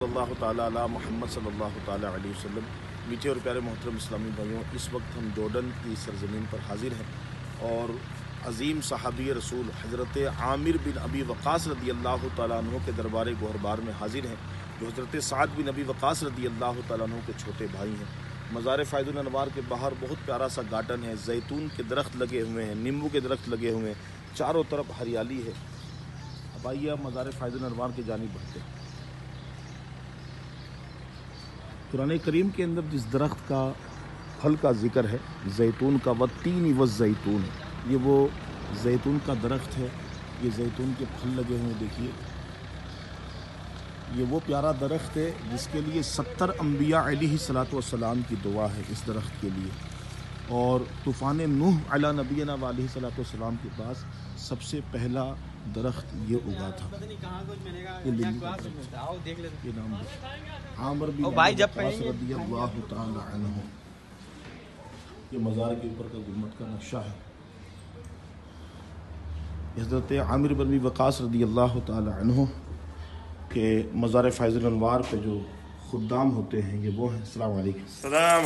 اللہ تعالیٰ علی محمد صلی اللہ تعالیٰ علیہ وسلم۔ میٹھے اور پیارے محترم اسلامی بھائیوں، اس وقت ہم جارڈن کی سرزمین پر حاضر ہیں اور عظیم صحابی رسول حضرت عامر بن ابی وقاص رضی اللہ تعالیٰ عنہ کے دربار گوہربار میں حاضر ہیں، جو حضرت سعد بن ابی وقاص رضی اللہ تعالیٰ عنہ کے چھوٹے بھائی ہیں۔ مزار فائض الانوار کے باہر بہت پیارا سا گارڈن ہے، زیتون کے درخت لگے ہوئے ہیں، نیمبو کے درخت لگے ہوئے ہیں، چاروں طرف ہریالی ہے۔ اب آئیے آپ مزار فائض الانوار کی جانب بڑھتے ہیں۔ قرآن کریم کے اندر جس درخت کا پھل کا ذکر ہے، زیتون کا، والتین والزیتون، یہ وہ زیتون کا درخت ہے۔ یہ زیتون کے پھل لگے ہوئے دیکھیے، یہ وہ پیارا درخت ہے جس کے لیے 70 انبیاء علیہ الصلوۃ والسلام کی دعا ہے اس درخت کے لیے۔ اور طوفان نوح علی نبینا علیہ الصلوۃ والسلام کے پاس سب سے پہلا درخت یہ اگا تھا۔ یہ نام عامر بن ابی وقاص رضی اللہ تعالی عنہ، یہ مزار کے اوپر کا گنبد کا نقشہ ہے۔ حضرت عامر بن ابی وقاص رضی اللہ تعالی عنہ کہ مزار فائض الانوار پہ جو خدام ہوتے ہیں یہ وہ ہیں۔ السلام علیکم۔ السلام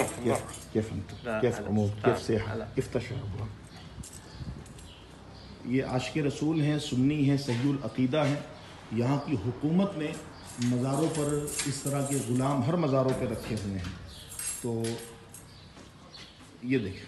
کیف انتم؟ کیف عمود؟ کیف صحت؟ کیف تشربون؟ یہ عاشق رسول ہیں، سنی ہیں، صحیح العقیدہ ہیں۔ یہاں کی حکومت نے مزاروں پر اس طرح کے غلام ہر مزاروں پہ رکھے ہوئے ہیں۔ تو یہ دیکھیں،